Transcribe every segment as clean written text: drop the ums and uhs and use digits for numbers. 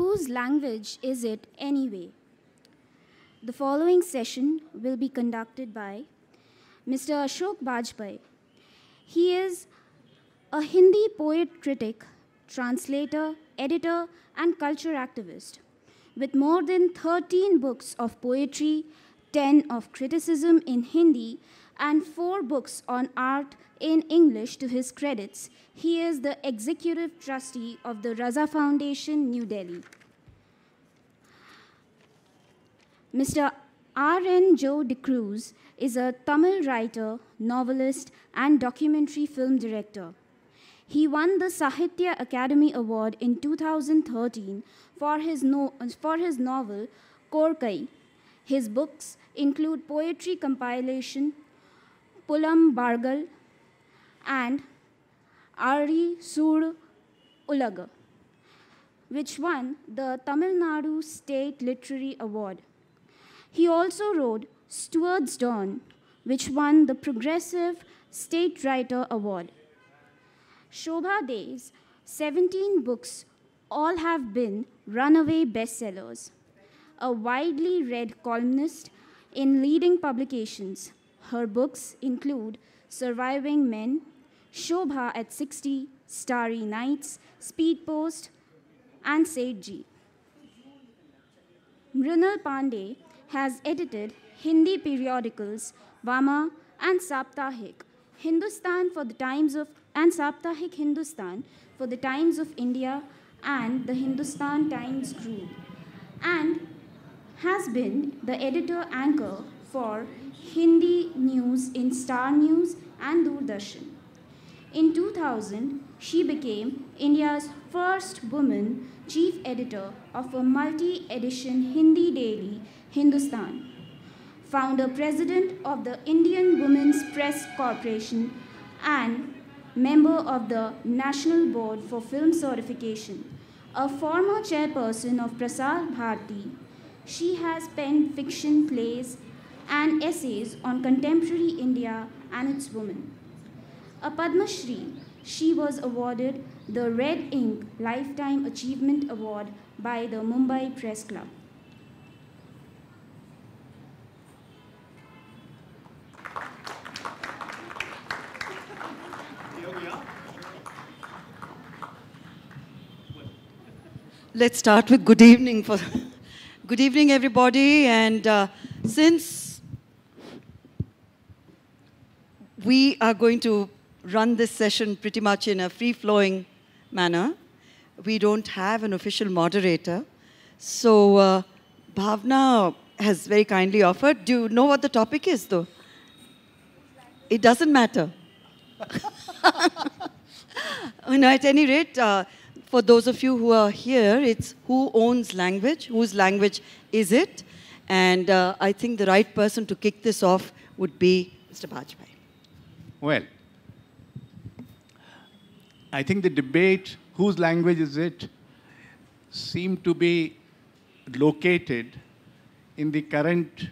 Whose language is it anyway? The following session will be conducted by Mr. Ashok Bajpai. He is a Hindi poet critic, translator, editor, and culture activist. With more than 13 books of poetry, 10 of criticism in Hindi, and 4 books on art in English to his credits, he is the executive trustee of the Raza Foundation, New Delhi. Mr. R.N. Joe De Cruz is a Tamil writer, novelist, and documentary film director. He won the Sahitya Academy Award in 2013 for his novel Korkai. His books include poetry compilation Pulam Bargal and Ari Sur Ulaga, which won the Tamil Nadu State Literary Award. He also wrote Stuart's Dawn, which won the Progressive State Writer Award. Shobha De's 17 books all have been runaway bestsellers. A widely read columnist in leading publications, her books include Surviving Men, Shobha at 60, Starry Nights, Speed Post, and Sethji. Mrinal Pandey has edited Hindi periodicals Vama and Saptahik Hindustan for the Times of Saptahik Hindustan for the Times of India and the Hindustan Times Group, and has been the editor anchor for Hindi news in Star News and Doordarshan. In 2000, she became India's first woman chief editor of a multi-edition Hindi daily, Hindustan, founder-president of the Indian Women's Press Corporation, and member of the National Board for Film Certification. A former chairperson of Prasar Bharati, she has penned fiction, plays, and essays on contemporary India and its women. A Padma Shri, she was awarded the Red Ink Lifetime Achievement Award by the Mumbai Press Club. Let's start with good evening. Good evening, everybody. And since we are going to run this session pretty much in a free-flowing manner, we don't have an official moderator. So Bhavna has very kindly offered. Do you know what the topic is, though? It doesn't matter. At any rate, for those of you who are here, it's who owns language, whose language is it? And I think the right person to kick this off would be Mr. Bajpai. Well, I think the debate, whose language is it, seemed to be located in the current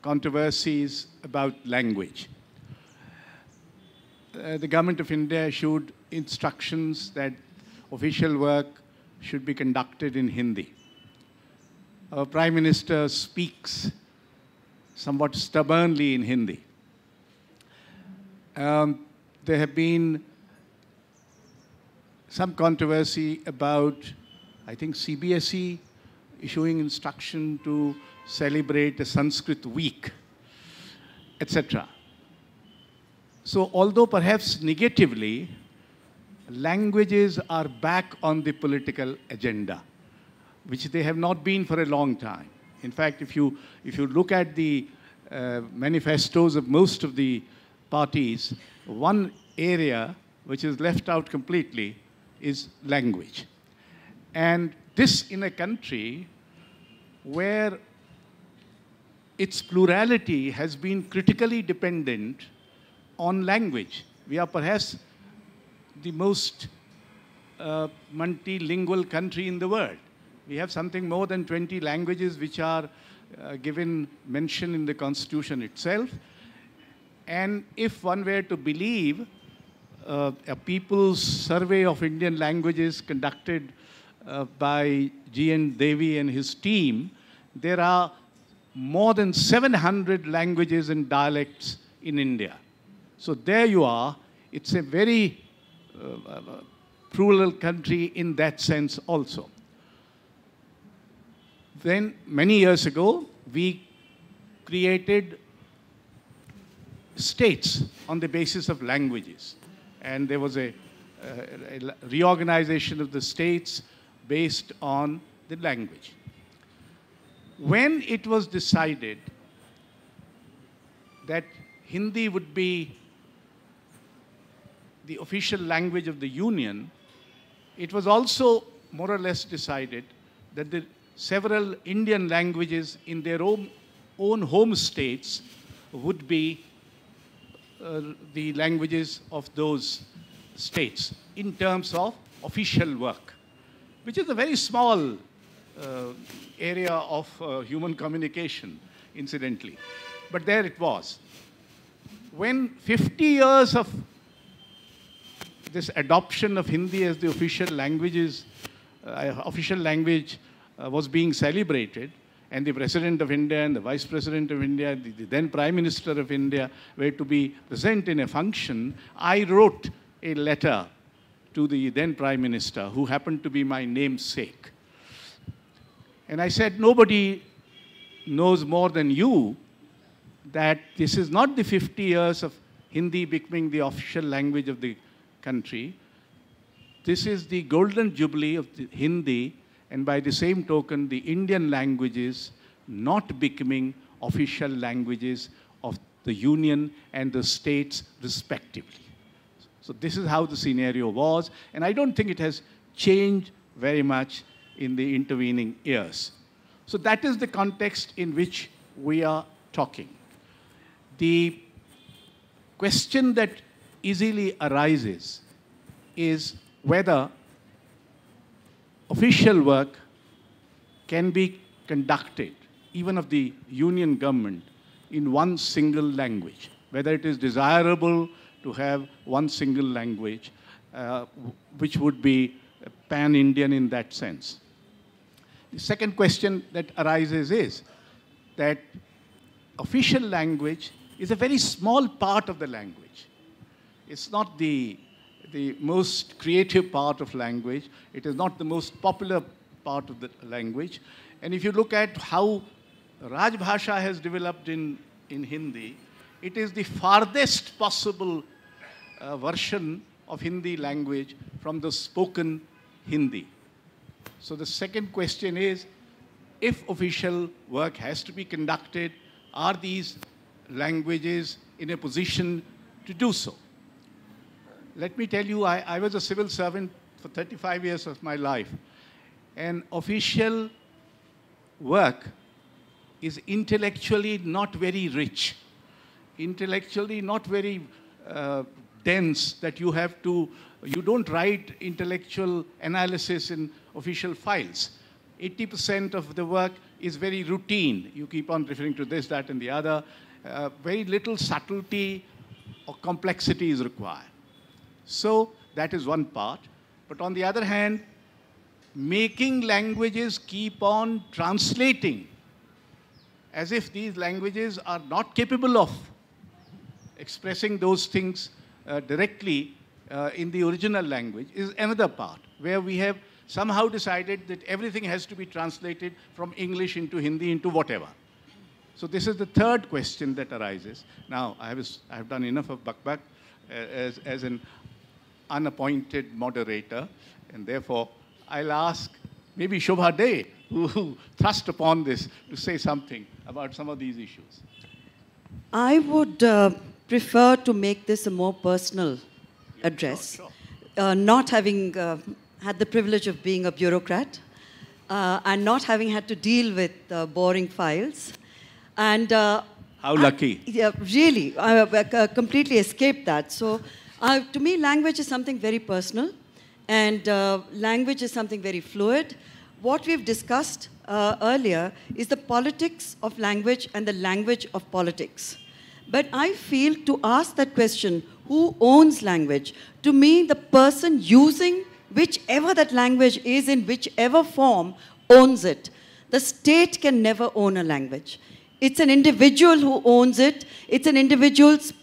controversies about language. The Government of India issued instructions that official work should be conducted in Hindi. Our Prime Minister speaks somewhat stubbornly in Hindi. There have been some controversy about, I think, CBSE issuing instruction to celebrate a Sanskrit week, etc. So although perhaps negatively, languages are back on the political agenda, which they have not been for a long time. In fact, if you look at the manifestos of most of the parties, one area which is left out completely is language. And this in a country where its plurality has been critically dependent on language. We are perhaps the most multilingual country in the world. We have something more than 20 languages which are given mention in the Constitution itself. And if one were to believe a people's survey of Indian languages conducted by G.N. Devi and his team, there are more than 700 languages and dialects in India. So there you are. It's a very plural country in that sense also. Then, many years ago, we created states on the basis of languages. And there was a reorganization of the states based on the language. When it was decided that Hindi would be the official language of the Union, it was also more or less decided that the several Indian languages in their own home states would be the languages of those states in terms of official work, which is a very small area of human communication, incidentally. But there it was. When 50 years of this adoption of Hindi as the official language was being celebrated, and the President of India and the Vice President of India, the then Prime Minister of India were to be present in a function, I wrote a letter to the then Prime Minister, who happened to be my namesake. And I said, nobody knows more than you that this is not the 50 years of Hindi becoming the official language of the country. This is the golden jubilee of the Hindi, and by the same token, the Indian languages not becoming official languages of the Union and the states respectively. So this is how the scenario was, and I don't think it has changed very much in the intervening years. So that is the context in which we are talking. The question that easily arises is whether official work can be conducted, even of the Union government, in one single language, whether it is desirable to have one single language, which would be pan-Indian in that sense. The second question that arises is that official language is a very small part of the language. It's not the most creative part of language. It is not the most popular part of the language. And if you look at how Rajbhasha has developed in Hindi, it is the farthest possible version of Hindi language from the spoken Hindi. So the second question is, if official work has to be conducted, are these languages in a position to do so? Let me tell you, I was a civil servant for 35 years of my life, and official work is intellectually not very rich, intellectually not very dense, that you don't write intellectual analysis in official files. 80% of the work is very routine. You keep on referring to this, that, and the other. Very little subtlety or complexity is required. So that is one part. But on the other hand, making languages keep on translating as if these languages are not capable of expressing those things directly in the original language is another part, where we have somehow decided that everything has to be translated from English into Hindi into whatever. So this is the third question that arises. Now, I have done enough of Bakbak as an unappointed moderator, and therefore I'll ask maybe Shobha Dey, who thrust upon this, to say something about some of these issues. I would prefer to make this a more personal address, Sure. Not having had the privilege of being a bureaucrat, and not having had to deal with boring files. And How lucky. Yeah, really, I completely escaped that. So to me, language is something very personal, and language is something very fluid. What we've discussed earlier is the politics of language and the language of politics. But I feel to ask that question, who owns language? To me, the person using whichever that language is in whichever form, owns it. The state can never own a language. It's an individual who owns it. It's an individual's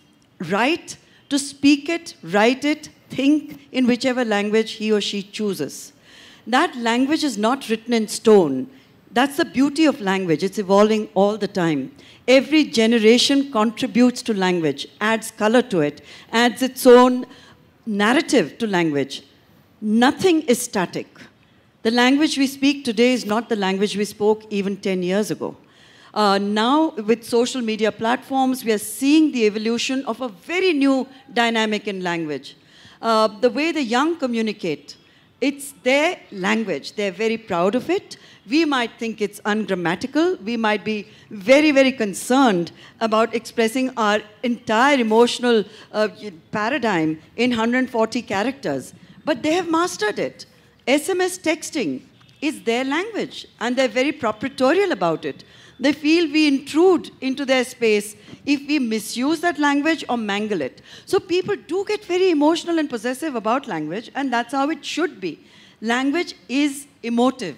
right to speak it, write it, think in whichever language he or she chooses. That language is not written in stone. That's the beauty of language. It's evolving all the time. Every generation contributes to language, adds color to it, adds its own narrative to language. Nothing is static. The language we speak today is not the language we spoke even 10 years ago. Now, with social media platforms, we are seeing the evolution of a very new dynamic in language. The way the young communicate, it's their language. They're very proud of it. We might think it's ungrammatical. We might be very, very concerned about expressing our entire emotional paradigm in 140 characters. But they have mastered it. SMS texting is their language, and they're very proprietorial about it. They feel we intrude into their space if we misuse that language or mangle it. So people do get very emotional and possessive about language, and that's how it should be. Language is emotive.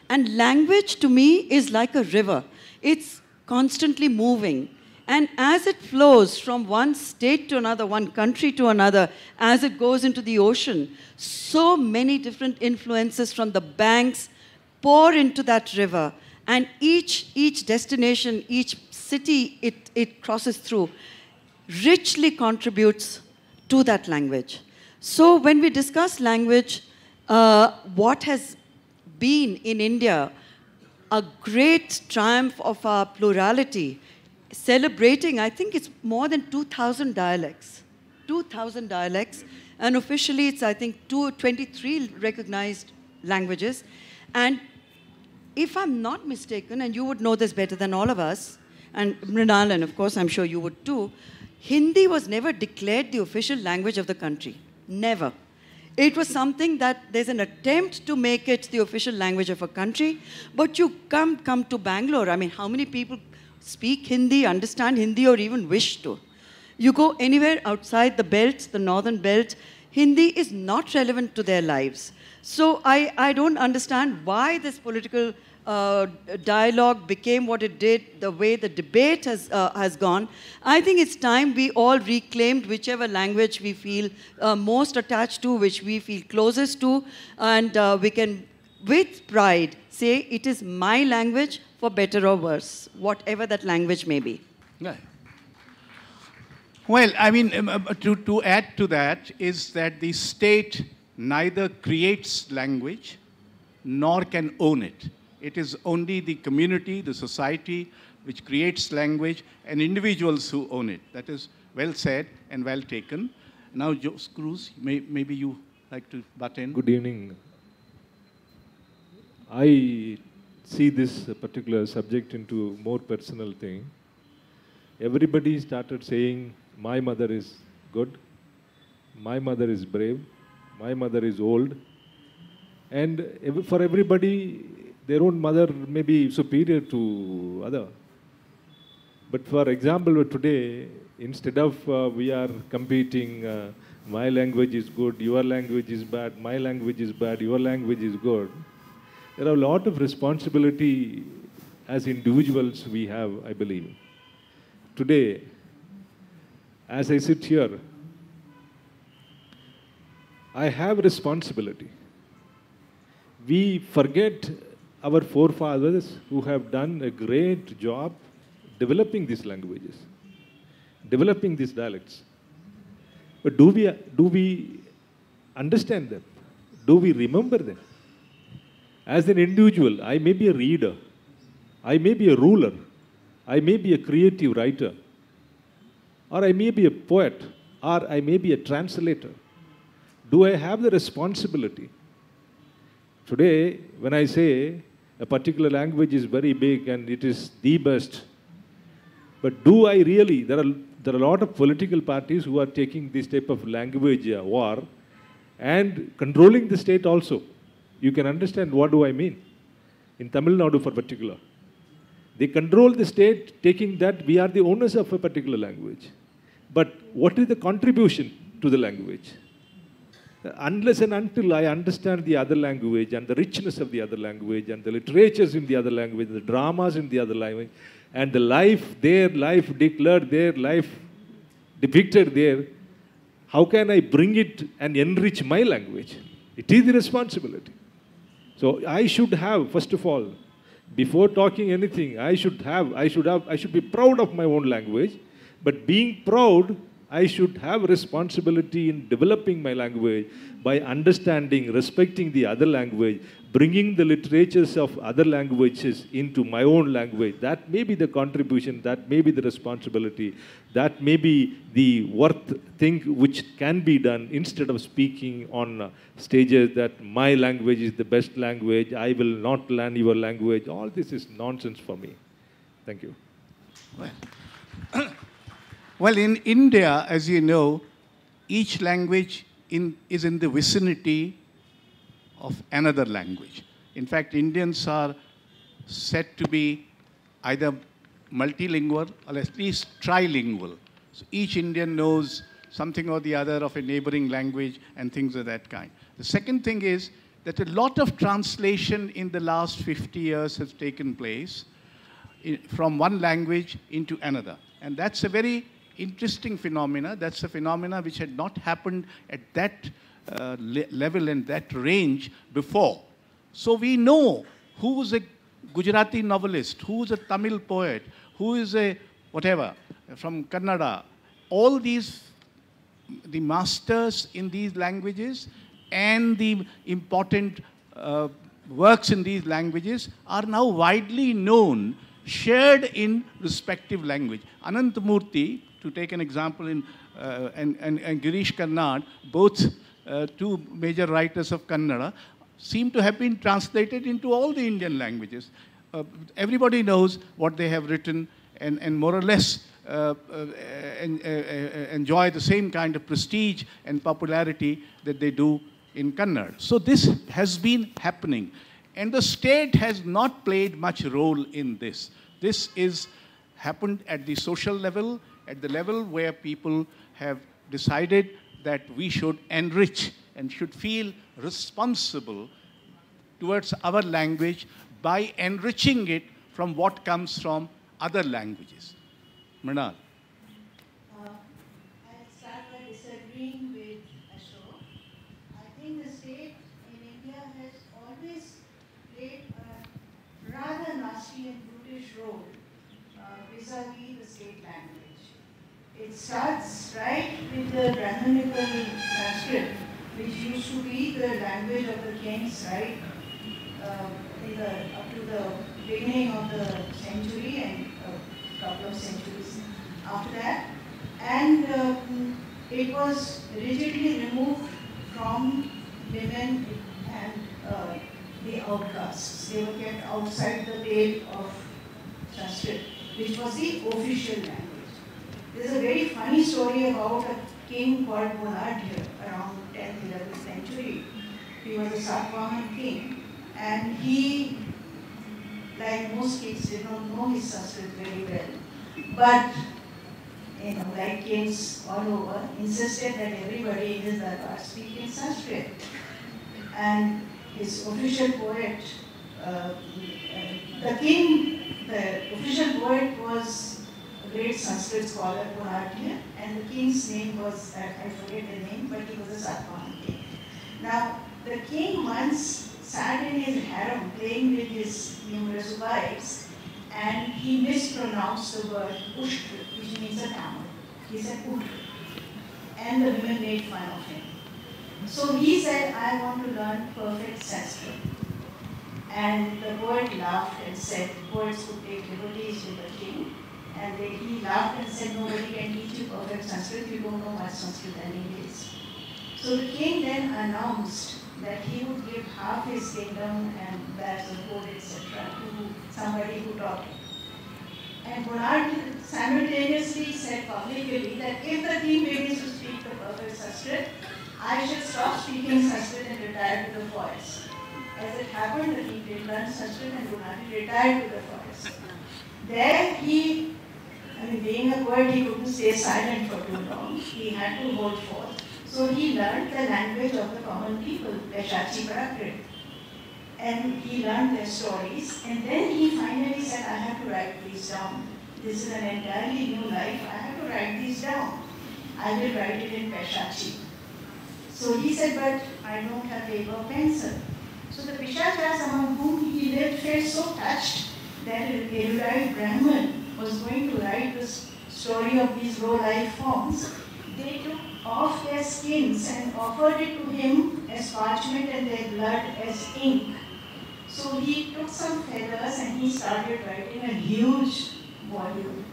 And language, to me, is like a river. It's constantly moving. And as it flows from one state to another, one country to another, as it goes into the ocean, so many different influences from the banks pour into that river. And each destination, each city it crosses through, richly contributes to that language. So when we discuss language, what has been in India a great triumph of our plurality, celebrating, I think it's more than 2,000 dialects. 2,000 dialects. And officially, it's, I think, 23 recognized languages. And if I'm not mistaken, and you would know this better than all of us, and Mrinal, and of course, I'm sure you would too, Hindi was never declared the official language of the country. Never. It was something that there's an attempt to make it the official language of a country, but you come to Bangalore. I mean, how many people speak Hindi, understand Hindi, or even wish to? You go anywhere outside the belt, the northern belt, Hindi is not relevant to their lives. So I don't understand why this political dialogue became what it did, the way the debate has gone. I think it's time we all reclaimed whichever language we feel most attached to, which we feel closest to, and we can, with pride, say it is my language for better or worse, whatever that language may be. Yeah. Well, I mean, to add to that is that the state neither creates language nor can own it. It is only the community, the society, which creates language, and individuals who own it. That is well said and well taken. Now, Jose Cruz, maybe you like to butt in. Good evening. I see this particular subject into more personal thing. Everybody started saying, my mother is good, my mother is brave, my mother is old. And for everybody, their own mother may be superior to other. But for example, today, instead of we are competing, my language is good, your language is bad, my language is bad, your language is good, there are a lot of responsibility as individuals we have, I believe. Today, as I sit here, I have responsibility. We forget our forefathers who have done a great job developing these languages, developing these dialects. But do we understand them? Do we remember them? As an individual, I may be a reader, I may be a ruler, I may be a creative writer, or I may be a poet, or I may be a translator. Do I have the responsibility? Today, when I say a particular language is very big and it is the best, but do I really, there are a lot of political parties who are taking this type of language war and controlling the state also. You can understand what do I mean. In Tamil Nadu for particular. They control the state, taking that we are the owners of a particular language. But what is the contribution to the language? Unless and until I understand the other language and the richness of the other language and the literatures in the other language, the dramas in the other language, and the life, their life declared, their life depicted there, how can I bring it and enrich my language? It is the responsibility. So I should have, first of all, before talking anything, I should be proud of my own language. But being proud, I should have responsibility in developing my language by understanding, respecting the other language, bringing the literatures of other languages into my own language. That may be the contribution, that may be the responsibility, that may be the worth thing which can be done instead of speaking on stages that my language is the best language, I will not learn your language. All this is nonsense for me. Thank you. Well, in India, as you know, each language is in the vicinity of another language. In fact, Indians are said to be either multilingual or at least trilingual. So each Indian knows something or the other of a neighboring language and things of that kind. The second thing is that a lot of translation in the last 50 years has taken place from one language into another. And that's a very interesting phenomena. That's a phenomena which had not happened at that level and that range before. So we know who is a Gujarati novelist, who is a Tamil poet, who is a whatever, from Kannada. All these, the masters in these languages and the important works in these languages are now widely known, shared in respective language. Anantamurthy, to take an example, and Girish Karnad, both two major writers of Kannada, seem to have been translated into all the Indian languages. Everybody knows what they have written and more or less enjoy the same kind of prestige and popularity that they do in Kannada. So this has been happening. And the state has not played much role in this. This is happened at the social level, at the level where people have decided that we should enrich and should feel responsible towards our language by enriching it from what comes from other languages. Mrinal. I'll start by disagreeing with Ashok. I think the state in India has always played a rather nasty and brutish role vis-a-vis the state language. It starts right with the Brahminical Sanskrit, which used to be the language of the kings, right, up to the beginning of the century and a couple of centuries after that. And it was rigidly removed from women and the outcasts. They were kept outside the pale of Sanskrit, which was the official language. There's a very funny story about a king called Bonadhya around 10th, 11th century. He was a Satvahan king, and he, like most kings, did not know his Sanskrit very well. But, like kings all over, insisted that everybody in his darbar speak in Sanskrit. And his official poet, the official poet was a great Sanskrit scholar, Bonadhya, and the king's name was, I forget the name, but he was a Satvahan king. Now, the king once sat in his harem playing with his numerous wives, and he mispronounced the word Ushtra, which means a camel. He said Ushtra. And the women made fun of him. So he said, I want to learn perfect Sanskrit. And the poet laughed and said, poets would take liberties with the king. And he laughed and said, nobody can teach you perfect Sanskrit, you don't know much Sanskrit anyways. So the king then announced that he would give half his kingdom and bags of gold, etc. to somebody who taught him. And Bonadhya simultaneously said publicly that if the king begins to speak the perfect Sanskrit, I should stop speaking Sanskrit and retire to the forest. As it happened, the king did learn Sanskrit and Bonadhya retired to the forest. There being a poet, he couldn't stay silent for too long. He had to hold forth. So he learned the language of the common people, Paishachi Prakrit. And he learned their stories. And then he finally said, I have to write these down. This is an entirely new life. I have to write these down. I will write it in Paishachi. So he said, but I don't have paper or pencil. So the Pishachas among whom he lived felt so touched that an erudite Brahmin was going to write this story of these low life forms. They took off their skins and offered it to him as parchment and their blood as ink. So he took some feathers and he started writing a huge volume.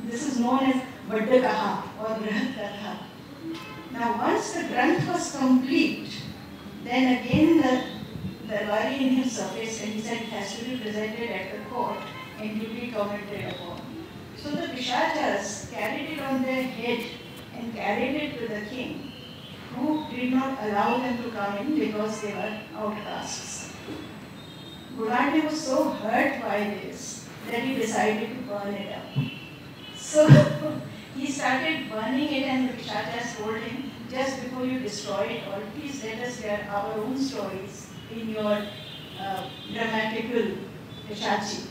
This is known as Vaddakaha or Brihat Katha. Now once the Granth was complete, then again the worry in him surfaced and he said it has to be presented at the court and to be commented upon. So the Pishachas carried it on their head and carried it to the king, who did not allow them to come in because they were outcasts. Gulati was so hurt by this that he decided to burn it up. So he started burning it and the Pishachas told him, just before you destroy it all, please let us hear our own stories in your grammatical Pishachi.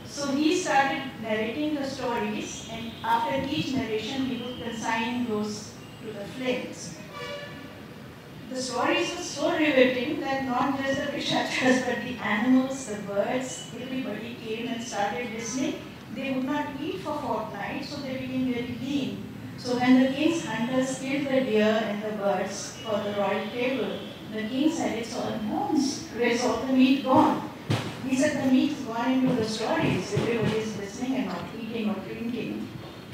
So he started narrating the stories, and after each narration he would consign those to the flames. The stories were so riveting that not just the Pishachas but the animals, the birds, everybody came and started listening. They would not eat for fortnight, so they became very lean. So when the king's hunters killed the deer and the birds for the royal table, the king said, it's all bones. Where's all the meat gone? He said, the meat's gone into the stories. Everybody is listening and not eating or drinking.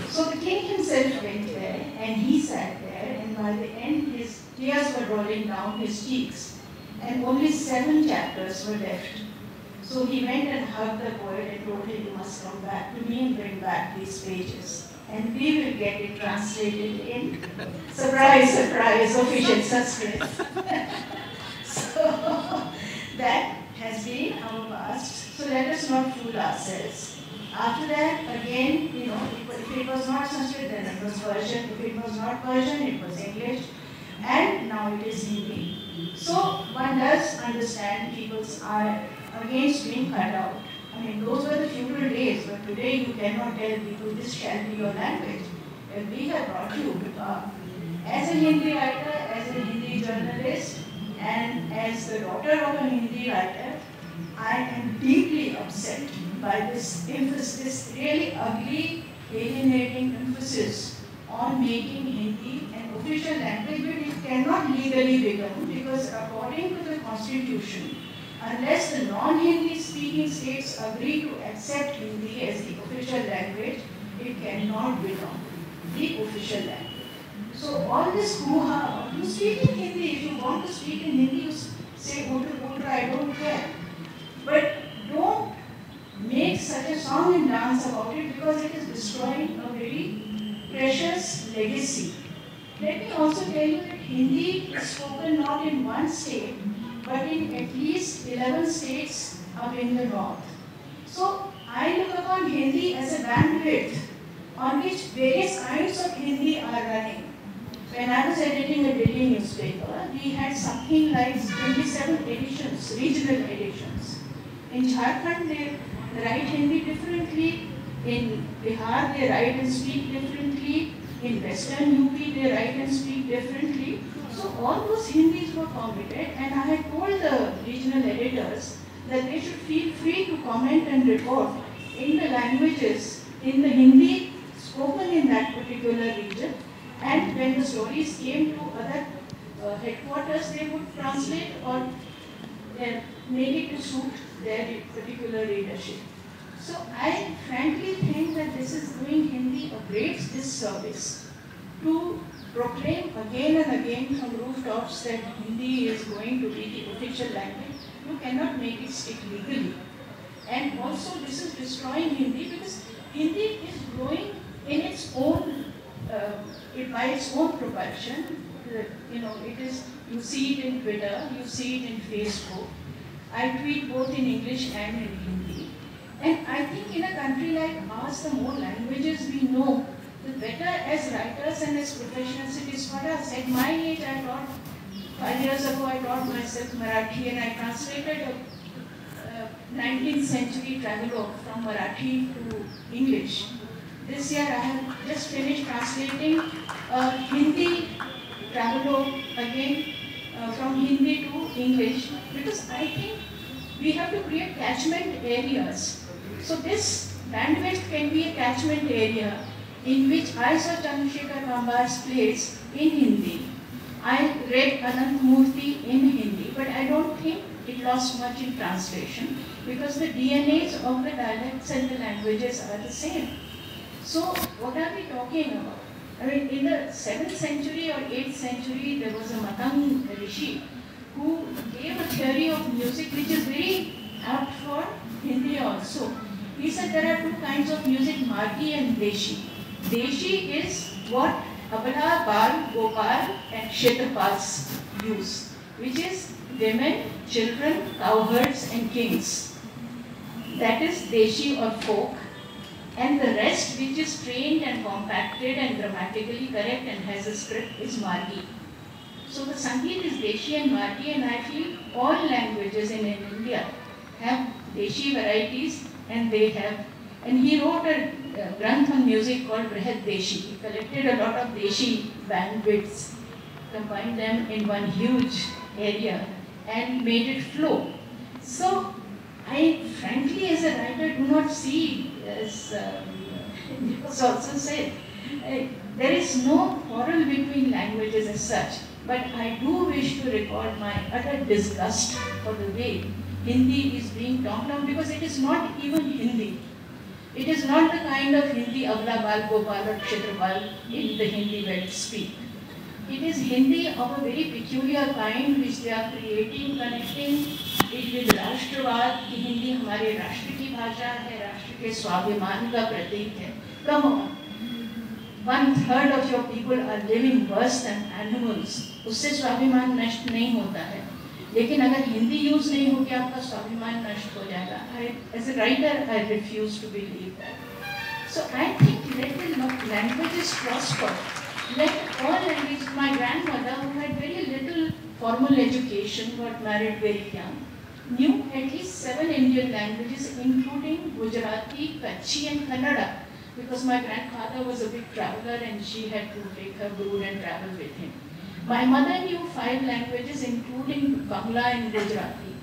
So the king himself went there and he sat there, and by the end his tears were rolling down his cheeks and only 7 chapters were left. So he went and hugged the poet and told him, you must come back to me and bring back these pages. And we will get it translated in, surprise, surprise, official Sanskrit. So that has been our past. So let us not fool ourselves. After that, again, if it was not Sanskrit, then it was Persian. If it was not Persian, it was English. And now it is Hindi. So one does understand people's are against being cut out. I mean, those were the feudal days, but today you cannot tell people this shall be your language. And we have brought you as a Hindi writer, as a Hindi journalist, and as the daughter of a Hindi writer, I am deeply upset by this emphasis, this really ugly, alienating emphasis on making Hindi an official language, but it cannot legally become, because according to the Constitution, unless the non-Hindi speaking states agree to accept Hindi as the official language, it cannot become the official language. So all this hoo-ha, you speak in Hindi, if you want to speak in Hindi, you say Udra, I don't care. But don't make such a song and dance about it, because it is destroying a very precious legacy. Let me also tell you that Hindi is spoken not in one state, but in at least 11 states up in the north. So I look upon Hindi as a bandwidth on which various kinds of Hindi are running. When I was editing a Delhi newspaper, we had something like 27 editions, regional editions. In Jharkhand, they write Hindi differently. In Bihar, they write and speak differently. In Western UP, they write and speak differently. So all those Hindis were permitted, and I had told the regional editors that they should feel free to comment and report in the languages, in the Hindi spoken in that particular region. And when the stories came to other headquarters, they would translate or make it to suit their particular readership. So I frankly think that this is doing Hindi a great disservice to proclaim again and again from rooftops that Hindi is going to be the official language. You cannot make it stick legally. And also this is destroying Hindi, because Hindi is growing in its own, by its own propulsion. It is, you see it in Twitter, you see it in Facebook. I tweet both in English and in Hindi. And I think in a country like ours, the more languages we know, the better as writers and as professionals it is for us. At my age, I taught, 5 years ago, I taught myself Marathi and I translated a 19th century travelogue from Marathi to English. This year I have just finished translating a Hindi travelogue again from Hindi to English, because I think we have to create catchment areas. So this bandwidth can be a catchment area in which I saw Chandrasekhar Kambar's plays in Hindi. I read Anant Murthy in Hindi, but I don't think it lost much in translation because the DNAs of the dialects and the languages are the same. So what are we talking about? I mean, in the 7th century or 8th century, there was a Matang Rishi who gave a theory of music which is very apt for Hindi also. He said there are two kinds of music, Margi and Deshi. Deshi is what Abala, Bal, Gopal and Kshetrapals use, which is women, children, cowherds and kings. That is Deshi or folk. And the rest, which is trained and compacted and grammatically correct and has a script, is Margi. So the Sangeet is Deshi and Margi, and I feel all languages in India have Deshi varieties, and they have. And he wrote a granth on music called Brihad Deshi. He collected a lot of Deshi bandwidths, combined them in one huge area, and made it flow. So I frankly, as a writer, do not see, as Nicholas also said, there is no quarrel between languages as such, but I do wish to record my utter disgust for the way Hindi is being talked about, because it is not even Hindi. It is not the kind of Hindi Abla, Bal, Gopal or Kshetrapal in the Hindi belt speak. It is Hindi of a very peculiar kind which they are creating, connecting it with राष्ट्रवाद, कि हिंदी हमारे राष्ट्र की भाषा है, राष्ट्र के स्वाभिमान का प्रतीक है. Come on, 1/3 of your people are living worse than animals. उससे स्वाभिमान नष्ट नहीं होता है. लेकिन अगर हिंदी यूज नहीं होगी, आपका स्वाभिमान नष्ट हो जाएगा. As a writer, I refuse to believe that. So I think let the languages prosper. Let all languages. My grandmother, who had very little formal education, got married very young, knew at least 7 Indian languages, including Gujarati, Kutchi and Kannada, because my grandfather was a big traveler and she had to take her brood and travel with him. My mother knew 5 languages, including Bangla and Gujarati.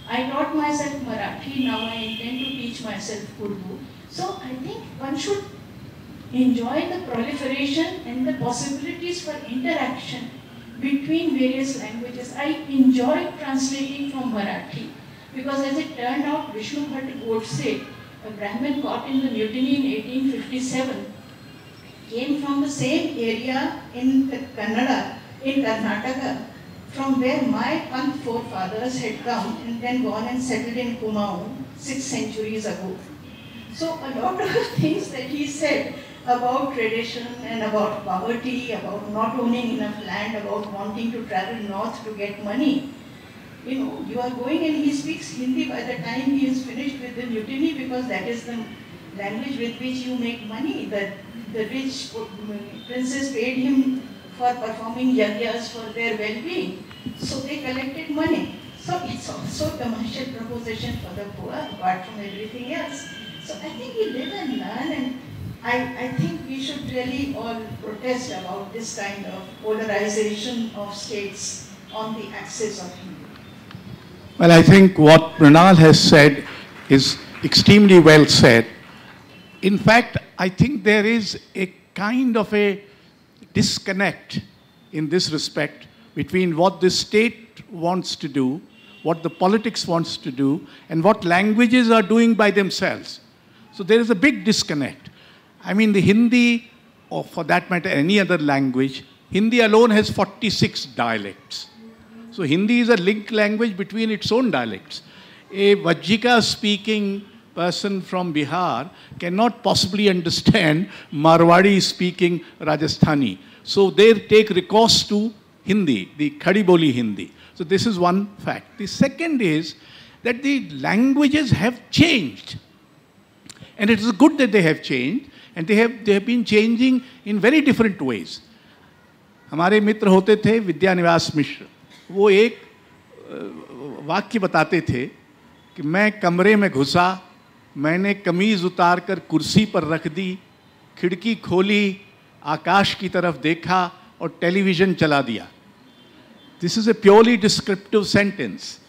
I taught myself Marathi, now I intend to teach myself Urdu. So I think one should enjoy the proliferation and the possibilities for interaction between various languages. I enjoyed translating from Marathi because, as it turned out, Vishnu Bhatt Godse, a Brahmin caught in the mutiny in 1857, came from the same area in Kannada, in Karnataka, from where my Panth forefathers had come and then gone and settled in Kumaon 6 centuries ago. So a lot of things that he said about tradition and about poverty, about not owning enough land, about wanting to travel north to get money. You know, you are going and he speaks Hindi by the time he is finished with the mutiny, because that is the language with which you make money. The rich princes paid him for performing yagyas for their well-being. So they collected money. So it's also a commercial proposition for the poor, apart from everything else. So I think we live and learn, and I think we should really all protest about this kind of polarization of states on the axis of Hindu. Well, I think what Mrinal has said is extremely well said. In fact, I think there is a kind of a disconnect in this respect between what the state wants to do, what the politics wants to do, and what languages are doing by themselves. So there is a big disconnect. I mean, the Hindi, or for that matter, any other language, Hindi alone has 46 dialects. So Hindi is a linked language between its own dialects. A Vajjika-speaking person from Bihar cannot possibly understand Marwadi-speaking Rajasthani. So they take recourse to Hindi, the Khadi Boli Hindi. So this is one fact. The second is that the languages have changed. And it is good that they have changed. and they have been changing in very different ways. हमारे मित्र होते थे विद्यानिवास मिश्र, वो एक वाक्य बताते थे कि मैं कमरे में घुसा, मैंने कमीज उतार कर कुर्सी पर रख दी, खिड़की खोली, आकाश की तरफ देखा और टेलीविजन चला दिया. This is a purely descriptive sentence,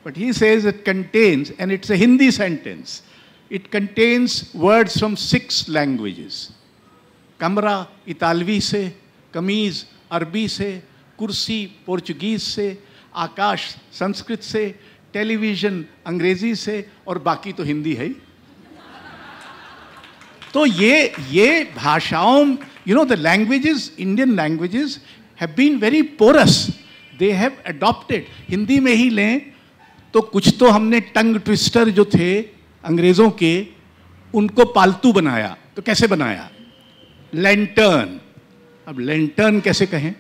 but he says it contains, and it's a Hindi sentence, it contains words from 6 languages. कमरा इतालवी से, कमीज अरबी से, कुर्सी पोर्चुगीज से, आकाश संस्कृत से, टेलीविजन अंग्रेजी से और बाकी तो हिंदी है. तो ये भाषाओं, you know, the languages, Indian languages have been very porous. They have adopted. Hindi में ही लें तो कुछ तो हमने टंग ट्विस्टर जो थे अंग्रेजों के, उनको पालतू बनाया. तो कैसे बनाया? लैंटर्न. अब लैंटर्न कैसे कहें?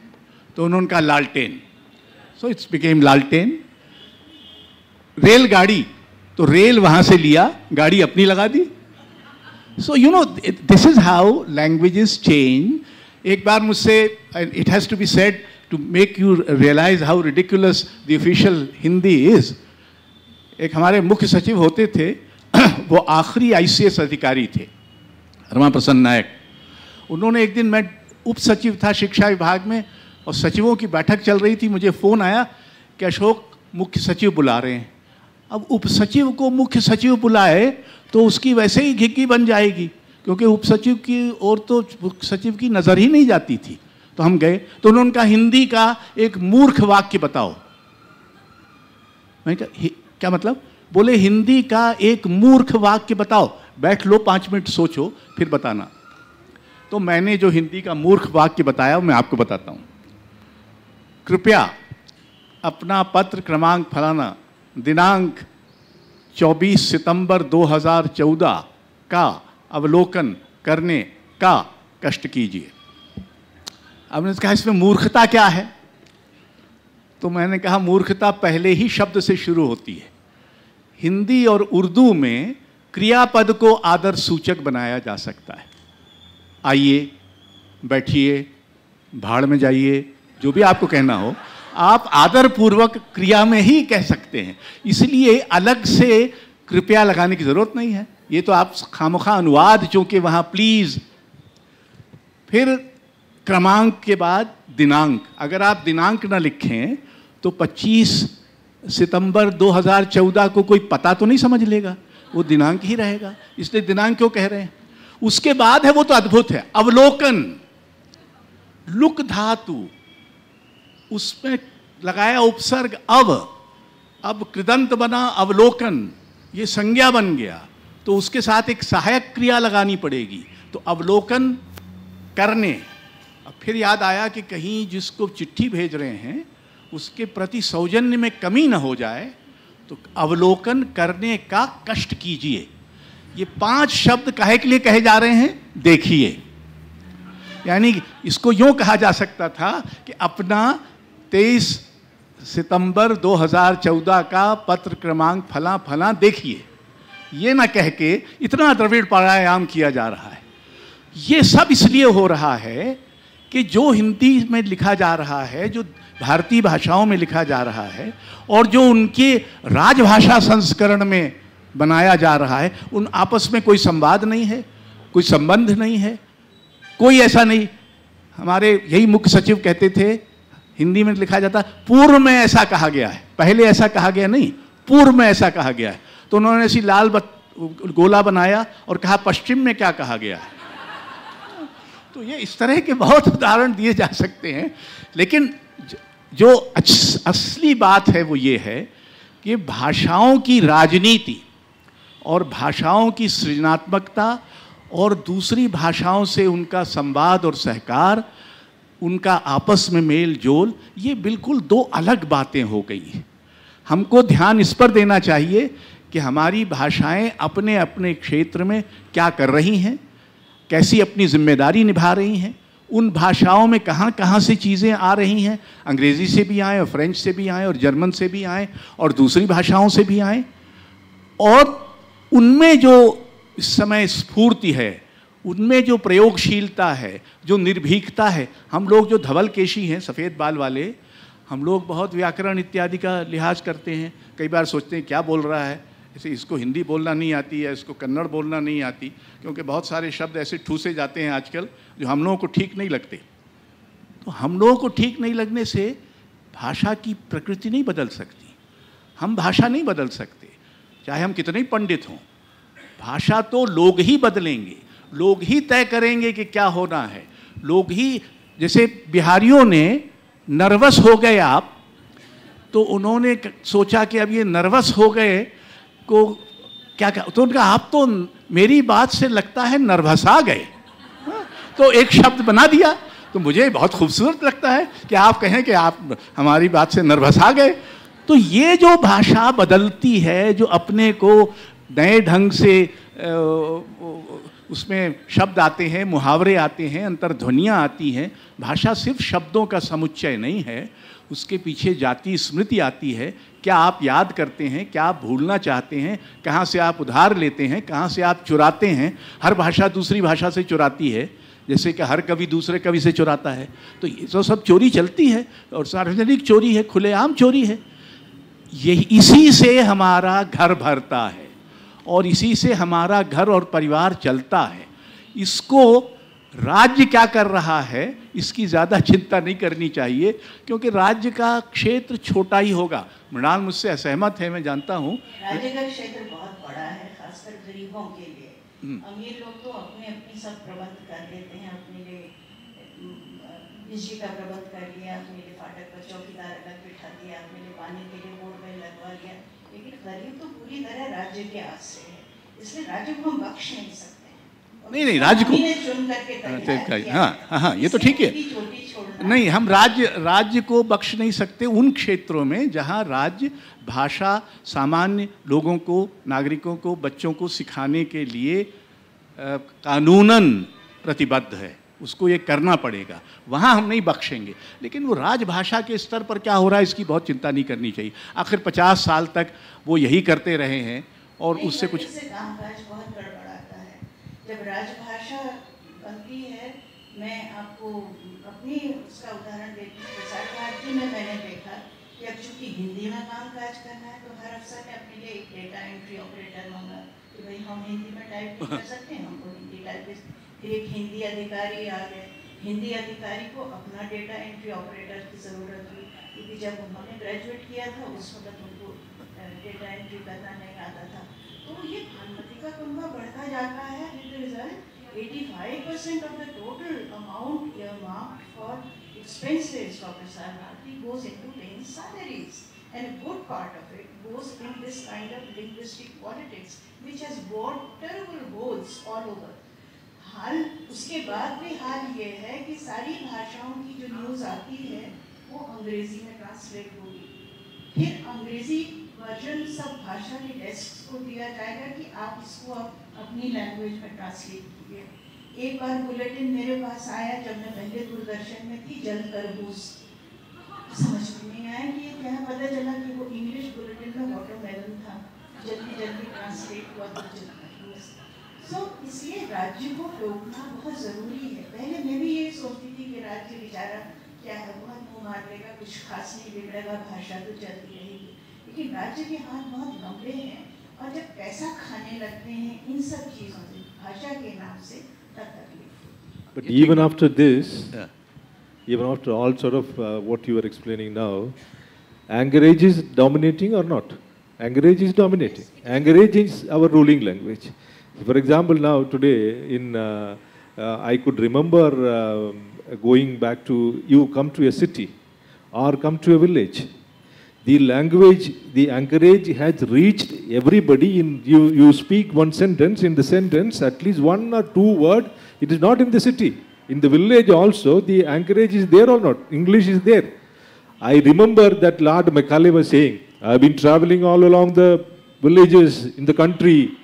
तो उन्होंने कहा लालटेन. सो इट्स बिकेम लालटेन. रेलगाड़ी, तो रेल वहां से लिया, गाड़ी अपनी लगा दी. So you know, this is how languages change. एक बार मुझसे, it has to be said to make you realise how ridiculous the official Hindi is. एक हमारे मुख्य सचिव होते थे, वो आखिरी ICS अधिकारी थे, रमा प्रसन्न नायक. उन्होंने एक दिन, मैं उप सचिव था शिक्षा विभाग में और सचिवों की बैठक चल रही थी, मुझे फ़ोन आया कि अशोक मुख्य सचिव बुला रहे हैं. अब उप सचिव को मुख्य सचिव बुलाए तो उसकी वैसे ही घिक्की बन जाएगी, क्योंकि उप सचिव की ओर तो मुख्य सचिव की नज़र ही नहीं जाती थी. तो हम गए, तो उन्होंने कहा हिंदी का एक मूर्ख वाक्य बताओ. मैंने कहा क्या मतलब? बोले हिंदी का एक मूर्ख वाक्य बताओ. बैठ लो, 5 मिनट सोचो, फिर बताना. तो मैंने जो हिंदी का मूर्ख वाक्य बताया मैं आपको बताता हूँ. कृपया अपना पत्र क्रमांक फलाना, दिनांक 24 सितंबर 2014 का अवलोकन करने का कष्ट कीजिए. अब मैंने कहा इसमें मूर्खता क्या है? तो मैंने कहा मूर्खता पहले ही शब्द से शुरू होती है. हिंदी और उर्दू में क्रियापद को आदर सूचक बनाया जा सकता है. आइए, बैठिए, भाड़ में जाइए, जो भी आपको कहना हो, आप आदर पूर्वक क्रिया में ही कह सकते हैं. इसलिए अलग से कृपया लगाने की जरूरत नहीं है. ये तो आप खामखा अनुवाद, चूंकि वहां प्लीज, फिर क्रमांक के बाद दिनांक. अगर आप दिनांक ना लिखें तो 25 सितंबर 2014 को कोई पता तो नहीं समझ लेगा, वो दिनांक ही रहेगा. इसलिए दिनांक क्यों कह रहे हैं? उसके बाद है, वो तो अद्भुत है, अवलोकन. लुक धातु, उसमें लगाया उपसर्ग अव, अब कृदंत बना अवलोकन, ये संज्ञा बन गया, तो उसके साथ एक सहायक क्रिया लगानी पड़ेगी. तो अवलोकन करने. अब फिर याद आया कि कहीं जिसको चिट्ठी भेज रहे हैं उसके प्रति सौजन्य में कमी न हो जाए, तो अवलोकन करने का कष्ट कीजिए. ये 5 शब्द काहे के लिए कहे जा रहे हैं? देखिए. यानी इसको यूं कहा जा सकता था कि अपना 23 सितंबर 2014 का पत्र क्रमांक फला फला देखिए. ये ना कह के इतना द्रविड़ प्राणायाम किया जा रहा है. ये सब इसलिए हो रहा है कि जो हिंदी में लिखा जा रहा है, जो भारतीय भाषाओं में लिखा जा रहा है, और जो उनके राजभाषा संस्करण में बनाया जा रहा है, उन आपस में कोई संवाद नहीं है, कोई संबंध नहीं है, कोई ऐसा नहीं. हमारे यही मुख्य सचिव कहते थे, हिंदी में लिखा जाता पूर्व में ऐसा कहा गया है, पहले ऐसा कहा गया नहीं, पूर्व में ऐसा कहा गया है. तो उन्होंने ऐसी लाल गोला बनाया और कहा पश्चिम में क्या कहा गया है. तो ये इस तरह के बहुत उदाहरण दिए जा सकते हैं. लेकिन जो असली बात है वो ये है कि भाषाओं की राजनीति और भाषाओं की सृजनात्मकता और दूसरी भाषाओं से उनका संवाद और सहकार, उनका आपस में मेल जोल, ये बिल्कुल 2 अलग बातें हो गई हैं. हमको ध्यान इस पर देना चाहिए कि हमारी भाषाएं अपने अपने क्षेत्र में क्या कर रही हैं, कैसी अपनी जिम्मेदारी निभा रही हैं, उन भाषाओं में कहाँ कहाँ से चीज़ें आ रही हैं. अंग्रेज़ी से भी आए और फ्रेंच से भी आए और जर्मन से भी आए और दूसरी भाषाओं से भी आए, और उनमें जो इस समय स्फूर्ति है उनमें जो प्रयोगशीलता है, जो निर्भीकता है, हम लोग जो धवलकेशी हैं, सफ़ेद बाल वाले, हम लोग बहुत व्याकरण इत्यादि का लिहाज करते हैं। कई बार सोचते हैं क्या बोल रहा है, ऐसे इसको हिंदी बोलना नहीं आती है, इसको कन्नड़ बोलना नहीं आती, क्योंकि बहुत सारे शब्द ऐसे ठूसे जाते हैं आजकल जो हम लोगों को ठीक नहीं लगते। तो हम लोगों को ठीक नहीं लगने से भाषा की प्रकृति नहीं बदल सकती, हम भाषा नहीं बदल सकते, चाहे हम कितने ही पंडित हों। भाषा तो लोग ही बदलेंगे, लोग ही तय करेंगे कि क्या होना है। लोग ही, जैसे बिहारियों ने नर्वस हो गए आप, तो उन्होंने सोचा कि अब ये नर्वस हो गए को क्या क्या, तो उनका आप तो मेरी बात से लगता है नर्वस आ गए, तो एक शब्द बना दिया। तो मुझे बहुत खूबसूरत लगता है कि आप कहें कि आप हमारी बात से नर्वस आ गए। तो ये जो भाषा बदलती है, जो अपने को नए ढंग से उसमें शब्द आते हैं, मुहावरे आते हैं, अंतर्ध्वनियाँ आती हैं। भाषा सिर्फ शब्दों का समुच्चय नहीं है, उसके पीछे जाति स्मृति आती है। क्या आप याद करते हैं, क्या आप भूलना चाहते हैं, कहाँ से आप उधार लेते हैं, कहाँ से आप चुराते हैं। हर भाषा दूसरी भाषा से चुराती है, जैसे कि हर कवि दूसरे कवि से चुराता है। तो ये तो सब चोरी चलती है, और सार्वजनिक चोरी है, खुलेआम चोरी है। यही, इसी से हमारा घर भरता है और इसी से हमारा घर और परिवार चलता है। इसको राज्य क्या कर रहा है, इसकी ज़्यादा चिंता नहीं करनी चाहिए, क्योंकि राज्य का क्षेत्र छोटा ही होगा। मृणाल मुझसे असहमत है, मैं जानता हूँ। राज्य का क्षेत्र बहुत बड़ा है, खासकर गरीबों के लिए। अमीर लोग तो अपने अपनी सब प्रबंध कर लेते हैं, अपने लिए बिजली का प्रबंध कर लिया, अपने लिए फाटक पर चौकीदार अलग बिठा दिया, अपने लिए पानी के लिए बोरवेल लगवा लिया। लेकिन गरीब तो पूरी तरह राज्य के आश्रय है, इसलिए राज्य को हम बख्श नहीं सकते। नहीं, राज्य को चुन करके हाँ, ये तो ठीक है। नहीं, हम राज्य को बख्श नहीं सकते उन क्षेत्रों में जहाँ राज्य भाषा सामान्य लोगों को, नागरिकों को, बच्चों को सिखाने के लिए कानूनन प्रतिबद्ध है, उसको ये करना पड़ेगा, वहाँ हम नहीं बख्शेंगे। लेकिन वो राजभाषा के स्तर पर क्या हो रहा है, इसकी बहुत चिंता नहीं करनी चाहिए। आखिर 50 साल तक वो यही करते रहे हैं और उससे कुछ कामकाज बहुत गड़बड़ाता है जब राजभाषा बनती है। मैं आपको अपनी उसका उदाहरण देती हूँ। प्रसार भारती में मैंने देखा कि अब चूंकि हिंदी में कामकाज करना है, तो हर अफसर ने अपने लिए एक डेटा एंट्री ऑपरेटर मांगा कि भाई हम हिंदी में टाइप कर सकते हैं, हमको हिंदी टाइपिस्ट। फिर एक हिंदी अधिकारी आ गए। हिंदी अधिकारी को अपना डेटा एंट्री ऑपरेटर की ज़रूरत हुई, क्योंकि जब उन्होंने ग्रेजुएट किया था उस वक्त उनको डेटा एंट्री करना नहीं आता था। तो ये भानुमति का कुंभा बढ़ता जाता है। With result 85% of the total amount earmarked for expenses for Prasar Bharati goes into paying salaries, and a good part of it goes in this kind of linguistic politics, which has bored terrible holes all over. हाल उसके बाद भी हाल ये है कि सारी भाषाओं की जो न्यूज़ आती है वो अंग्रेजी में ट्रांसलेट होगी, फिर अंग्रेजी वर्जन सब भाषा के डेस्क को दिया जाएगा कि आप इसको अपनी लैंग्वेज में ट्रांसलेट कीजिए। एक बार बुलेटिन मेरे पास आया जब मैं पहले दूरदर्शन में थी, जल तरबूज, समझ में नहीं आया कि ये क्या है। पता चला कि वो इंग्लिश बुलेटिन में वाटरमेलन था, जल्दी ट्रांसलेट हुआ तो जल तरबूज। सो इसलिए राज्य को रोकना बहुत ज़रूरी है। पहले मैं भी ये सोचती थी कि राज्य बेचारा क्या है, बहुत मुँह मार लेगा, कुछ खास नहीं बिगड़ेगा, भाषा तो चलती रहेगी। लेकिन राज्य के हाथ बहुत लंबे हैं, और जब पैसा खाने लगते हैं इन सब चीज़ों से, भाषा के नाम से, तब तकलीफ। But even after this, even after all sort of what you are explaining now, Angarege is dominating or not? Angarege is dominating. Angarege is our ruling language. For example, now today in I could remember going back to, you come to a city or come to a village. The language, the Angarege has reached everybody. You speak one sentence, in the sentence at least one or two words, it is not in the city. In the village also, the Angarege is there or not? English is there. I remember that Lord Macaulay was saying, I have been traveling all along the villages in the country,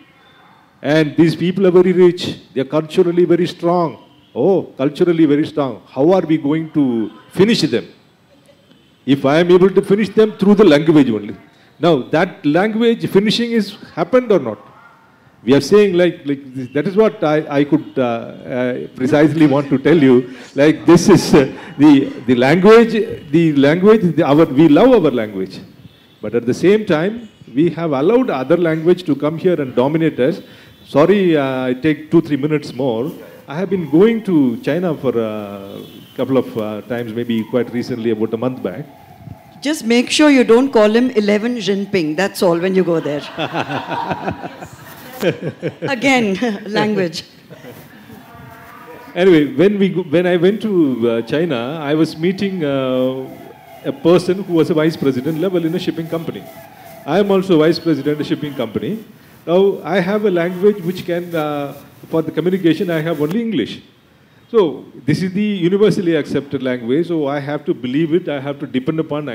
and these people are very rich, they are culturally very strong. Oh, culturally very strong. How are we going to finish them? If I am able to finish them through the language only. Now, that language finishing is happened or not? We are saying that is what I could precisely want to tell you. Like this is the language, we love our language. But at the same time, we have allowed other language to come here and dominate us. Sorry, I take 2-3 minutes more. I have been going to China for a couple of times, maybe quite recently, about a month back. Just make sure you don't call him 11 Jinping. That's all when you go there. Again, language. Anyway, when I went to China, I was meeting a person who was a vice president level in a shipping company. I am also vice president of a shipping company. Now, I have a language which can, for the communication, I have only English. So, this is the universally accepted language, so I have to believe it, I have to depend upon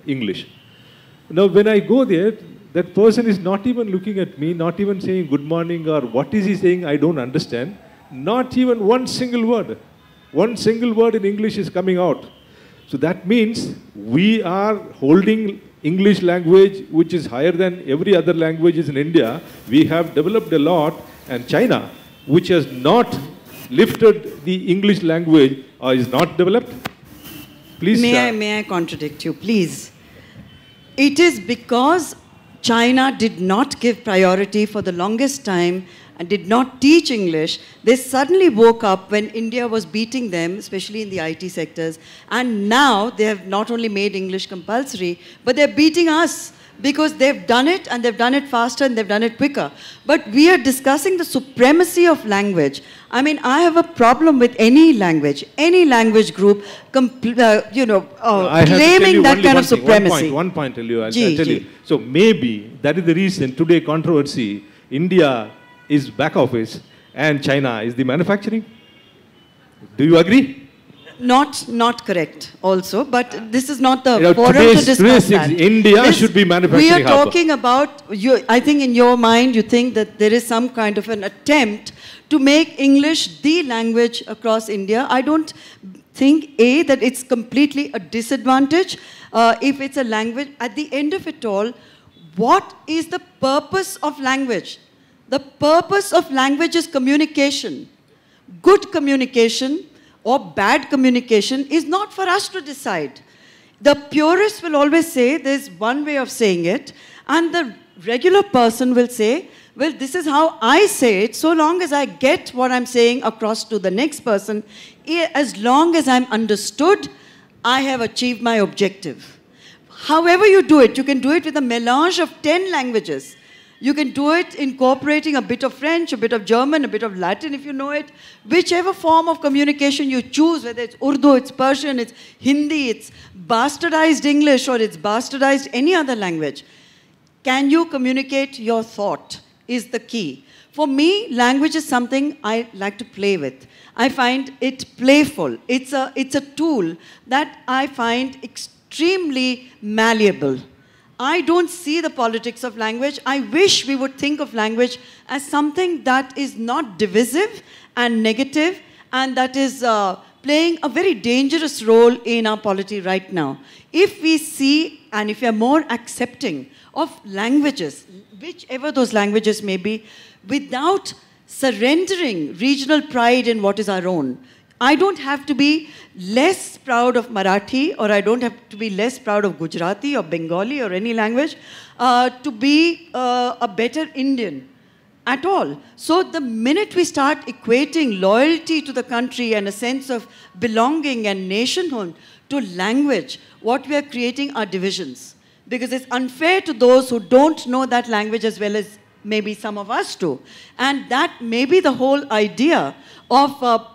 English. Now, when I go there, that person is not even looking at me, not even saying good morning or what is he saying, I don't understand. Not even one single word. One single word in English is coming out. So that means we are holding English language, which is higher than every other languages in India. We have developed a lot, and China, which has not lifted the English language, is not developed. Please. May I contradict you, please? It is because China did not give priority for the longest time and did not teach English. They suddenly woke up when India was beating them, especially in the IT sectors. And now they have not only made English compulsory, but they're beating us because they've done it and they've done it faster and they've done it quicker. But we are discussing the supremacy of language. I mean, I have a problem with any language group, claiming that kind of supremacy. One point, I'll tell you. So maybe that is the reason today controversy, India is back office and China is the manufacturing. Do you agree? Not correct also, but this is not the forum to discuss that. India should be manufacturing. We are talking about, I think in your mind you think that there is some kind of an attempt to make English the language across India. I don't think, A, that it's completely a disadvantage if it's a language. At the end of it all, what is the purpose of language? The purpose of language is communication. Good communication or bad communication is not for us to decide. The purist will always say there's one way of saying it, and the regular person will say, well, this is how I say it, so long as I get what I'm saying across to the next person, as long as I'm understood, I have achieved my objective. However you do it, you can do it with a melange of 10 languages. You can do it incorporating a bit of French, a bit of German, a bit of Latin if you know it. Whichever form of communication you choose, whether it's Urdu, it's Persian, it's Hindi, it's bastardized English, or it's bastardized any other language. Can you communicate your thought is the key. For me, language is something I like to play with. I find it playful. It's a tool that I find extremely malleable. I don't see the politics of language. I wish we would think of language as something that is not divisive and negative and that is playing a very dangerous role in our polity right now. If we see and if we are more accepting of languages, whichever those languages may be, without surrendering regional pride in what is our own, I don't have to be less proud of Marathi, or I don't have to be less proud of Gujarati or Bengali or any language to be a better Indian at all. So the minute we start equating loyalty to the country and a sense of belonging and nationhood to language, what we are creating are divisions. Because it's unfair to those who don't know that language as well as maybe some of us do. And that may be the whole idea of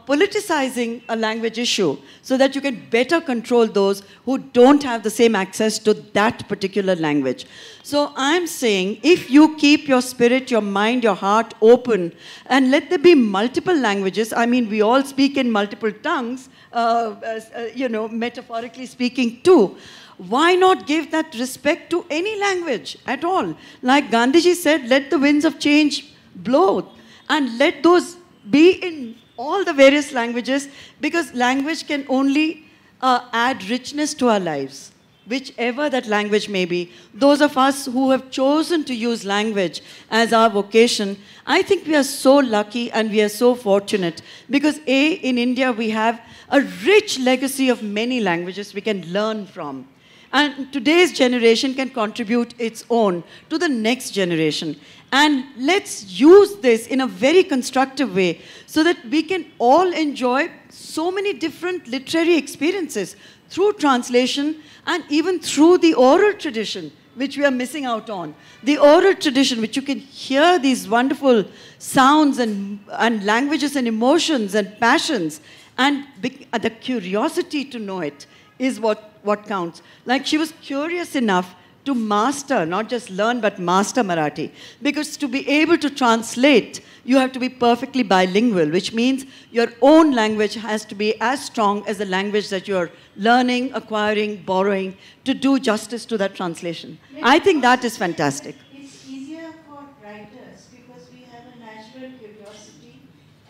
politicizing a language issue so that you can better control those who don't have the same access to that particular language. So I'm saying if you keep your spirit, your mind, your heart open and let there be multiple languages, I mean, we all speak in multiple tongues, metaphorically speaking too. Why not give that respect to any language at all? Like Gandhiji said, let the winds of change blow and let those be in all the various languages, because language can only add richness to our lives. whichever that language may be. Those of us who have chosen to use language as our vocation, I think we are so lucky and we are so fortunate because in India we have a rich legacy of many languages we can learn from. And today's generation can contribute its own to the next generation. And let's use this in a very constructive way so that we can all enjoy so many different literary experiences through translation and even through the oral tradition, which we are missing out on. The oral tradition, which you can hear these wonderful sounds and languages and emotions and passions, and the curiosity to know it is what counts. Like she was curious enough to master, not just learn, but master Marathi. Because to be able to translate, you have to be perfectly bilingual, which means your own language has to be as strong as the language that you're learning, acquiring, borrowing, to do justice to that translation. I think that is fantastic. It's easier for writers because we have a natural curiosity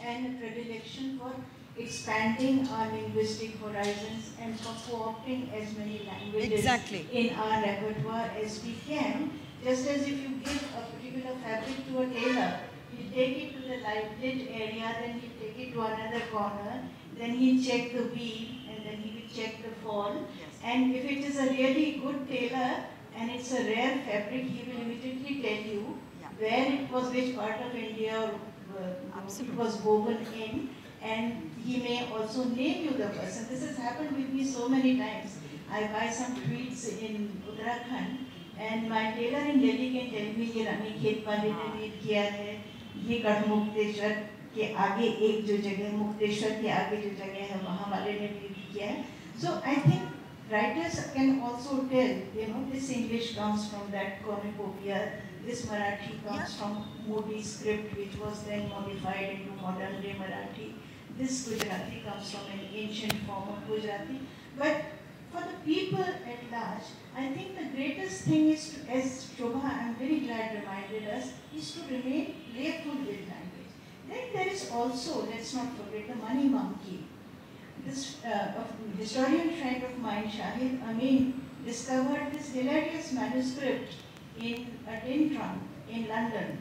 and a predilection for expanding our linguistic horizons and for co-opting as many languages in our repertoire as we can. Just as if you give a particular fabric to a tailor, you take it to the lit area, then you take it to another corner, then he'll check the weave, and then he will check the fall. Yes. And if it is a really good tailor and it's a rare fabric, he will immediately tell you where it was, which part of India it was woven in. And he may also name you the person. This has happened with me so many times. I buy some tweeds in Uttarakhand, and my tailor in Delhi can tell me, ये रानी खेत वाले ने need किया है, ये गढ़मुक्तेश्वर के आगे एक जो जगह, मुक्तेश्वर के आगे जो जगह है, वहाँ वाले ने नीड किया है. So I think writers can also tell, this English comes from that cornucopia, this Marathi comes from Modi script, which was then modified into modern day Marathi. This Gujarati comes from an ancient form of Gujarati. But for the people at large, I think the greatest thing is to, as Shobha, I'm very glad reminded us, is to remain playful with language. Then there is also, let's not forget, the money monkey. This historian friend of mine, Shahid Amin, discovered this hilarious manuscript in a tin trunk in London,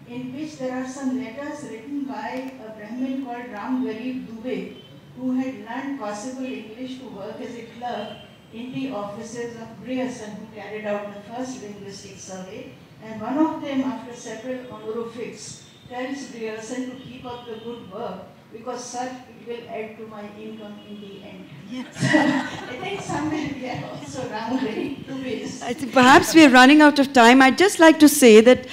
in which there are some letters written by a Brahmin called Ram Garib Dubey, who had learned possible English to work as a clerk in the offices of Grierson, who carried out the first linguistic survey. And one of them, after several honorifics, tells Grierson to keep up the good work, because such it will add to my income in the end. Yes. I think somewhere we are also Ram Garib Dubey. I think perhaps we are running out of time. I'd just like to say that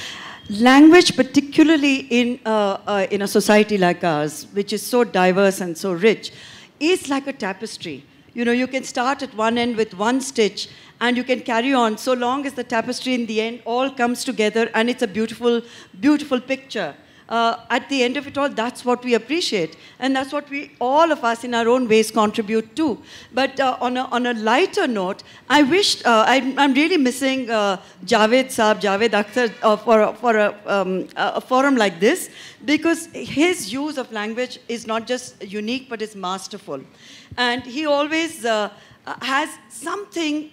language, particularly in a society like ours, which is so diverse and so rich, is like a tapestry. You can start at one end with one stitch and you can carry on so long as the tapestry in the end all comes together and it's a beautiful, beautiful picture. At the end of it all, that's what we appreciate. And that's what all of us in our own ways contribute to. But on a lighter note, I wish, I'm really missing Javed Akhtar for a forum like this, because his use of language is not just unique, but it's masterful. And he always has something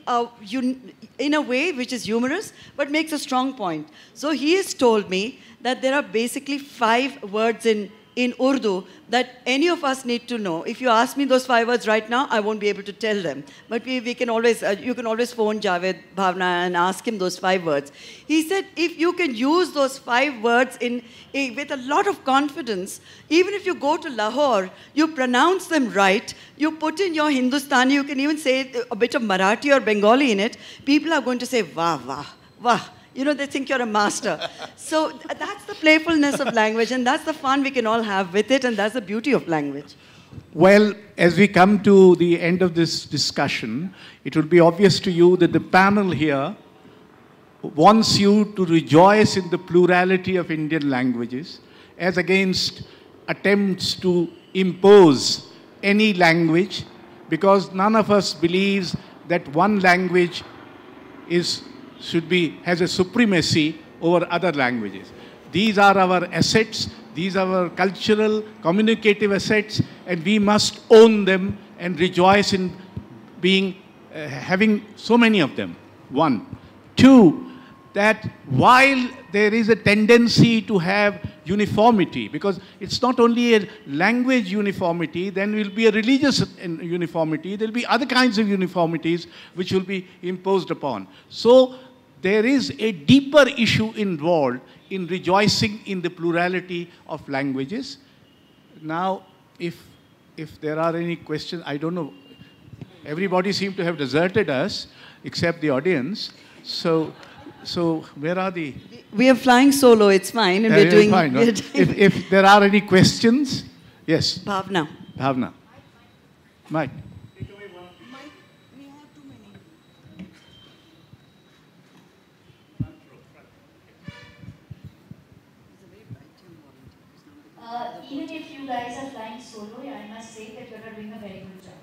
in a way which is humorous, but makes a strong point. So he has told me that there are basically 5 words in Urdu that any of us need to know. If you ask me those 5 words right now, I won't be able to tell them. But we can always, you can always phone Javed Bhavna and ask him those 5 words. He said if you can use those 5 words with a lot of confidence, even if you go to Lahore, you pronounce them right, you put in your Hindustani, you can even say a bit of Marathi or Bengali in it, people are going to say, wah, wah, wah. They think you're a master. So that's the playfulness of language, and that's the fun we can all have with it, and that's the beauty of language. Well, as we come to the end of this discussion, it will be obvious to you that the panel here wants you to rejoice in the plurality of Indian languages as against attempts to impose any language, because none of us believes that one language has a supremacy over other languages. These are our assets, these are our cultural, communicative assets, and we must own them and rejoice in being having so many of them. One. Two, that while there is a tendency to have uniformity, because it's not only a language uniformity, then will be a religious uniformity, there will be other kinds of uniformities which will be imposed upon. So there is a deeper issue involved in rejoicing in the plurality of languages. Now, if there are any questions, I don't know, everybody seems to have deserted us, except the audience. So where are the... We are flying solo, it's fine. And we're doing... Fine, no? If there are any questions, yes. Bhavna. Bhavna. Mike. Even if you guys are flying solo, I must say that you are doing a very good job.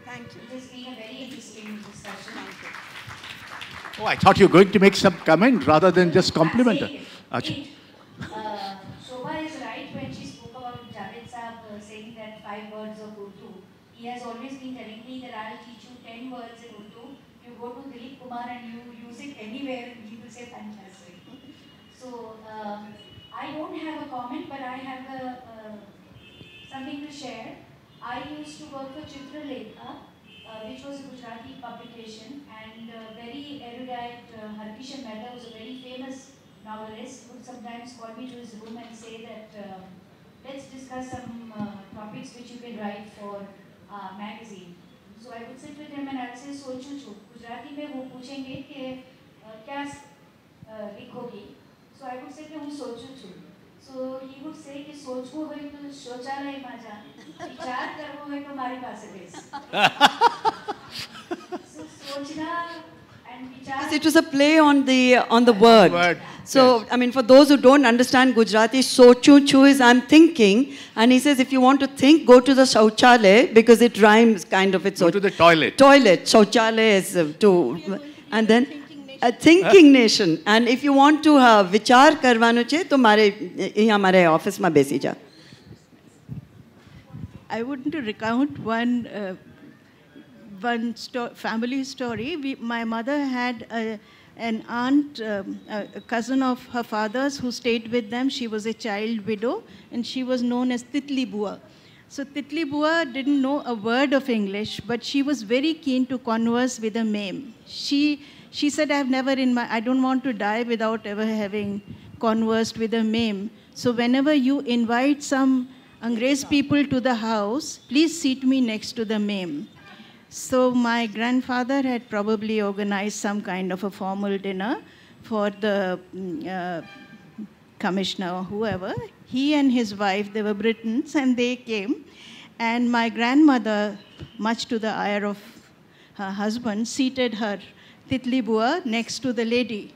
Thank you. It has been a very interesting discussion. Oh, I thought you were going to make some comment rather than just compliment her. Shobha is right when she spoke about Javed Saab saying that 5 words of Urdu. He has always been telling me that I'll teach you 10 words in Urdu. You go to Dilip Kumar and you use it anywhere, he will say fantastic. So, I don't have a comment, but I have something to share. I used to work for Chitralekha, which was a Gujarati publication, and very erudite Harkishan Mehta was a very famous novelist, would sometimes call me to his room and say that let's discuss some topics which you can write for magazine. So I would sit with him and I would say, सोचूं छू गुजराती में वो पूछेंगे कि क्या लिखोगी. So I would say कि हूँ सोचूं छू. So he would say कि सोचવું હોય તો શૌચાલયમાં જા, વિચાર કરવો હોય તો મારી પાસે બેસ. So सोचना and विचार. It was a play on the word. So, yes. I mean, for those who don't understand Gujarati, sochu chu is I'm thinking, and he says if you want to think, go to the shauchale because it rhymes kind of. It's Go to the toilet. Toilet, shauchale is to, and then a thinking nation. And if you want to vichar karvano che, to hamare office ma besi ja. I want to recount one family story. My mother had an aunt, a cousin of her father's who stayed with them. She was a child widow, and she was known as Titli Bua. So Titli Bua didn't know a word of English, but she was very keen to converse with a meme. She said, I don't want to die without ever having conversed with a meme. So whenever you invite some Angrez people to the house, please seat me next to the meme. So my grandfather had probably organized some kind of a formal dinner for the commissioner or whoever. He and his wife, they were Britons, and they came. And my grandmother, much to the ire of her husband, seated her Titli Bua next to the lady.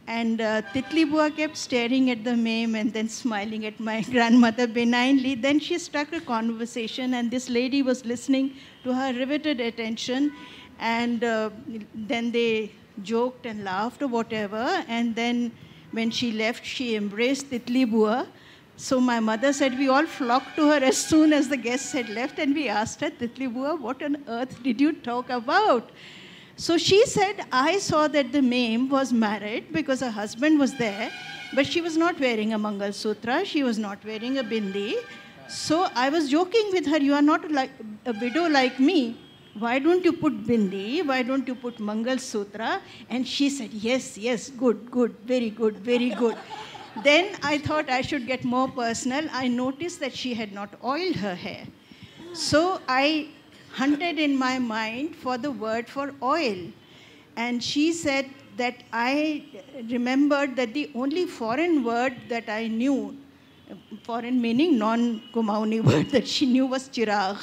And Titli Bua kept staring at the meme and then smiling at my grandmother benignly. Then she struck a conversation, and this lady was listening to her riveted attention. And then they joked and laughed or whatever. And then when she left, she embraced Titli Bua. So my mother said we all flocked to her as soon as the guests had left, and we asked her, Titli Bua, what on earth did you talk about? So she said, I saw that the meme was married because her husband was there, but she was not wearing a Mangal Sutra, she was not wearing a bindi. So I was joking with her, you are not like a widow like me. Why don't you put bindi? Why don't you put Mangal Sutra? And she said, yes, good, very good, very good. Then I thought I should get more personal. I noticed that she had not oiled her hair. So I hunted in my mind for the word for oil. And she said that I remembered that the only foreign word that I knew, foreign meaning non-Kumauni word that she knew was chirag.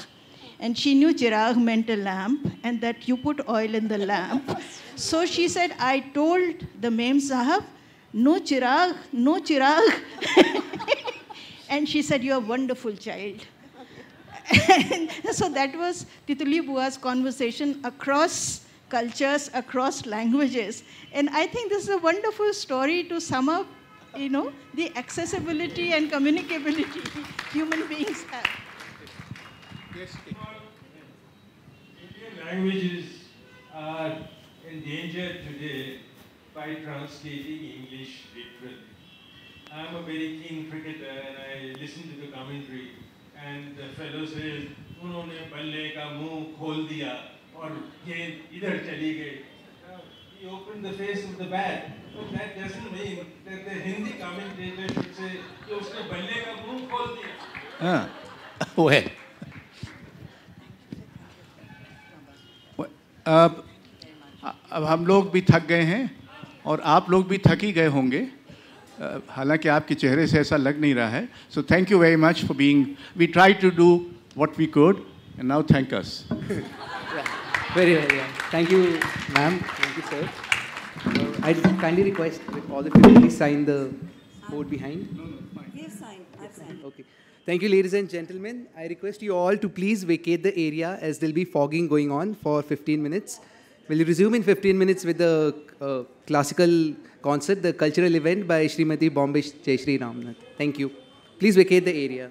And she knew chirag meant a lamp and that you put oil in the lamp. So she said, I told the Mem Sahab, no chirag, no chirag. And she said, you're a wonderful child. And so that was Titli Bua's conversation across cultures, across languages. And I think this is a wonderful story to sum up, the accessibility and communicability human beings have. Indian languages are endangered today by translating English literally. I'm a very keen cricketer and I listen to the commentary, and the fellow says, "उन्होंने बल्ले का मुंह खोल दिया और गेंद इधर चली गई." He opened the face of the bat. But that doesn't mean that the Hindi commentator should say, कि उसने बल्ले का मुंह खोल दिया. well. अब हम लोग भी थक गए हैं और आप लोग भी थक ही गए होंगे, हालांकि आपके चेहरे से ऐसा लग नहीं रहा है. So thank you very much for being, we try to do what we could and now thank us. Very well, yeah. Thank you, ma'am. Thank you, sir. I kindly request with all of you to please sign the board behind. We have signed. I've signed. Okay. Thank you, ladies and gentlemen. I request you all to please vacate the area as there'll be fogging going on for 15 minutes. We'll resume in 15 minutes with the classical concert, the cultural event by Srimati Bombay Jayashree Ramnath. Thank you. Please vacate the area.